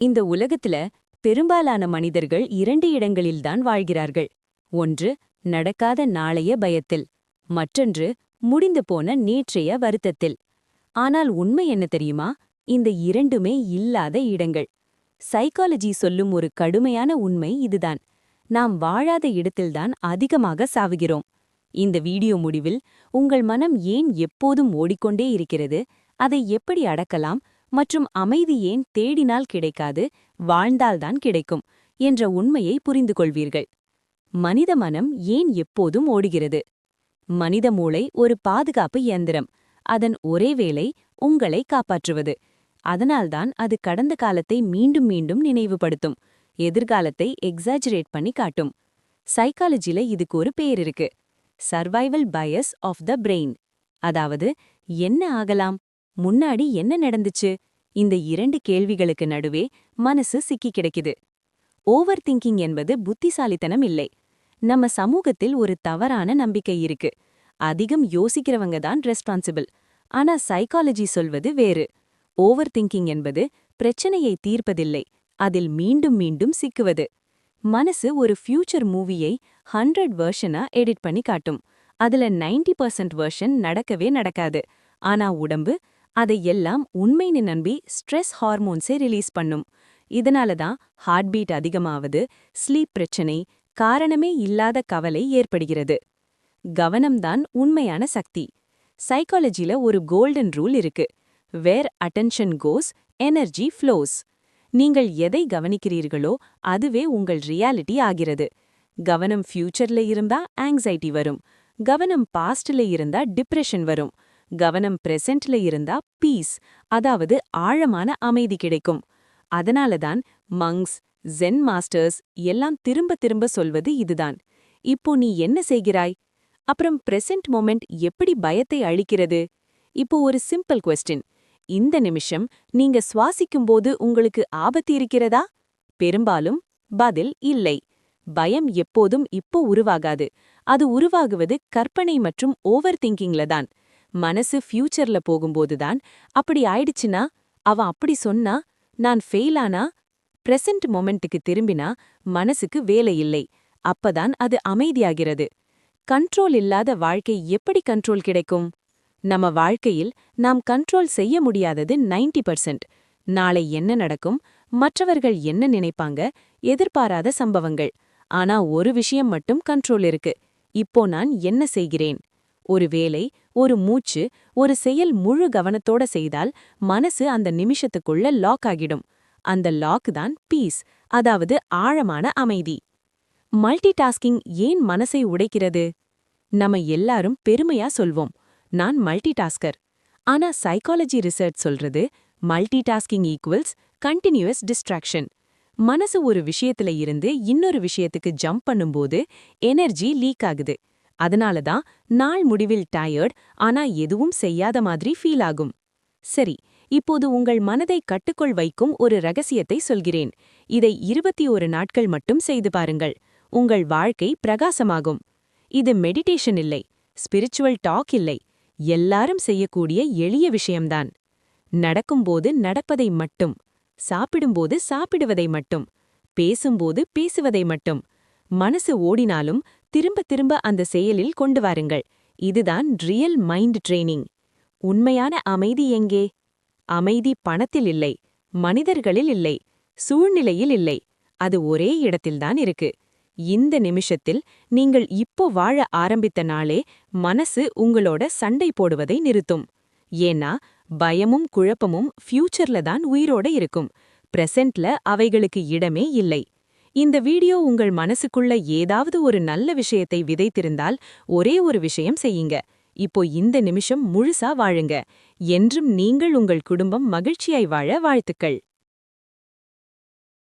இந்த உலகத்துல பெரும்பாலான மனிதர்கள் 2 இடங்களில்தான் வாழ்கிறார்கள். ஒன்று நடக்காத நாளைய பயத்தில், மற்றொன்று முடிந்து போன நேற்றைய வருத்தத்தில். ஆனால் உண்மை என்ன தெரியுமா? இந்த இரண்டுமே இல்லாத இடங்கள். சைக்காலஜி சொல்லும் ஒரு கடுமையான உண்மை இதுதான். நாம் வாழாத இடத்தில்தான் அதிகமாக சாவுகிறோம். இந்த வீடியோ முடிவில் உங்கள் மனம் ஏன் எப்போதும் ஓடிக்கொண்டே இருக்கிறது, அதை எப்படி அடக்கலாம் மற்றும் அமைதி ஏன் தேடினால் கிடைக்காது, வாழ்ந்தால்தான் கிடைக்கும் என்ற உண்மையை புரிந்து கொள்வீர்கள். மனித மனம் ஏன் எப்போதும் ஓடுகிறது? மனித மூளை ஒரு பாதுகாப்பு இயந்திரம். அதன் ஒரே வேலை உங்களை காப்பாற்றுவது. அதனால்தான் அது கடந்த காலத்தை மீண்டும் மீண்டும் நினைவுபடுத்தும், எதிர்காலத்தை எக்ஸாஜரேட் பண்ணி காட்டும். சைக்காலஜில இதுக்கு ஒரு பேர் இருக்கு, survival bias of the brain. அதாவது, என்ன ஆகலாம், முன்னாடி என்ன நடந்துச்சு, இந்த 2 கேள்விகளுக்கு நடுவே மனசு சிக்கி கிடைக்குது. ஓவர் திங்கிங் என்பது புத்திசாலித்தனம் இல்லை. நம்ம சமூகத்தில் ஒரு தவறான நம்பிக்கை இருக்கு, அதிகம் யோசிக்கிறவங்க தான் ரெஸ்பான்சிபிள். ஆனா சைக்காலஜி சொல்வது வேறு. ஓவர் திங்கிங் என்பது பிரச்சனையை தீர்ப்பதில்லை, அதில் மீண்டும் மீண்டும் சிக்குவது. மனசு ஒரு ஃபியூச்சர் மூவியை 100 வெர்ஷனா எடிட் பண்ணி காட்டும். அதுல 90% வெர்ஷன் நடக்கவே நடக்காது. ஆனா உடம்பு அதை எல்லாம் உண்மைன்னு நம்பி ஸ்ட்ரெஸ் ஹார்மோன்ஸை ரிலீஸ் பண்ணும். இதனால தான் ஹார்ட் பீட் அதிகமாவது, ஸ்லீப் பிரச்சனை, காரணமே இல்லாத கவலை ஏற்படுகிறது. கவனம்தான் உண்மையான சக்தி. சைக்காலஜில ஒரு கோல்டன் ரூல் இருக்கு, வேர் அட்டென்ஷன் கோஸ் எனர்ஜி ஃப்ளோஸ். நீங்கள் எதை கவனிக்கிறீர்களோ அதுவே உங்கள் ரியாலிட்டி ஆகிறது. கவனம் ஃபியூச்சர்ல இருந்தா ஆங்ஸைட்டி வரும், கவனம் பாஸ்ட்ல இருந்தா டிப்ரெஷன் வரும், கவனம் பிரசன்ட்ல இருந்தா பீஸ், அதாவது ஆழமான அமைதி கிடைக்கும். அதனாலதான் மங்ஸ், ஜென் மாஸ்டர்ஸ் எல்லாம் திரும்ப திரும்ப சொல்வது இதுதான். இப்போ நீ என்ன செய்கிறாய்? அப்புறம் பிரசன்ட் மொமெண்ட் எப்படி பயத்தை அளிக்கிறது? இப்போ ஒரு சிம்பிள் கொஸ்டின், இந்த நிமிஷம் நீங்க சுவாசிக்கும்போது உங்களுக்கு ஆபத்து இருக்கிறதா? பெரும்பாலும் பதில் இல்லை. பயம் எப்போதும் இப்போ உருவாகாது. அது உருவாகுவது கற்பனை மற்றும் ஓவர் திங்கிங்ல தான். மனசு ஃபியூச்சர்ல போகும்போதுதான் அப்படி ஆயிடுச்சுனா, அவன் அப்படி சொன்னா, நான் ஃபெயில் ஆனா. பிரசன்ட் மொமெண்ட்டுக்கு திரும்பினா மனசுக்கு வேலை இல்லை. அப்பதான் அது அமைதியாகிறது. கண்ட்ரோல் இல்லாத வாழ்க்கை எப்படி கண்ட்ரோல் கிடைக்கும்? நம்ம வாழ்க்கையில் நாம் கண்ட்ரோல் செய்ய முடியாதது 90%. நாளை என்ன நடக்கும், மற்றவர்கள் என்ன நினைப்பாங்க, எதிர்பாராத சம்பவங்கள். ஆனா ஒரு விஷயம் மட்டும் கண்ட்ரோல் இருக்கு, இப்போ நான் என்ன செய்கிறேன். ஒரு வேலை, ஒரு மூச்சு, ஒரு செயல் முழு கவனத்தோட செய்தால் மனசு அந்த நிமிஷத்துக்குள்ள லாக் ஆகிடும். அந்த லாக் தான் பீஸ், அதாவது ஆழமான அமைதி. மல்டி டாஸ்கிங் ஏன் மனசை உடைக்கிறது? நம்ம எல்லாரும் பெருமையா சொல்வோம், நான் மல்டி டாஸ்கர். ஆனா சைக்காலஜி ரிசர்ச் சொல்றது, multitasking equals continuous distraction. மனசு ஒரு விஷயத்துல இருந்து இன்னொரு விஷயத்துக்கு ஜம்ப் பண்ணும்போது எனர்ஜி லீக் ஆகுது. அதனால தான் நாள் முடிவில் டயர்ட், ஆனா எதுவும் செய்யாத மாதிரி ஃபீல் ஆகும். சரி, இப்போது உங்கள் மனதை கட்டுக்குள் வைக்கும் ஒரு ரகசியத்தை சொல்கிறேன். இதை 21 நாட்கள் மட்டும் செய்து பாருங்கள். உங்கள் வாழ்க்கை பிரகாசமாகும். இது மெடிடேஷன் இல்லை, ஸ்பிரிச்சுவல் டாக் இல்லை, எல்லாரும் செய்யக்கூடிய எளிய விஷயம்தான். நடக்கும்போது நடப்பதை மட்டும், சாப்பிடும்போது சாப்பிடுவதை மட்டும், பேசும்போது பேசுவதை மட்டும். மனசு ஓடினாலும் திரும்ப திரும்ப அந்த செயலில் கொண்டு வாருங்கள். இதுதான் ரியல் மைண்ட் ட்ரெய்னிங். உண்மையான அமைதி எங்கே? அமைதி பணத்தில் இல்லை, மனிதர்களில் இல்லை, சூழ்நிலையில் இல்லை. அது ஒரே இடத்தில்தான் இருக்கு. இந்த நிமிஷத்தில் நீங்கள் இப்போ வாழ ஆரம்பித்த நாளே மனசு உங்களோட சண்டை போடுவதை நிறுத்தும். ஏன்னா பயமும் குழப்பமும் ஃபியூச்சர்ல தான் உயிரோட இருக்கும், பிரசன்ட்ல அவைகளுக்கு இடமே இல்லை. இந்த வீடியோ உங்கள் மனசுக்குள்ள ஏதாவது ஒரு நல்ல விஷயத்தை விதைத்திருந்தால் ஒரே ஒரு விஷயம் செய்யுங்க. இப்போ இந்த நிமிஷம் முழுசா வாழுங்க. என்றும் நீங்கள் உங்கள் குடும்பம் மகிழ்ச்சியாய் வாழ வாழ்த்துக்கள்.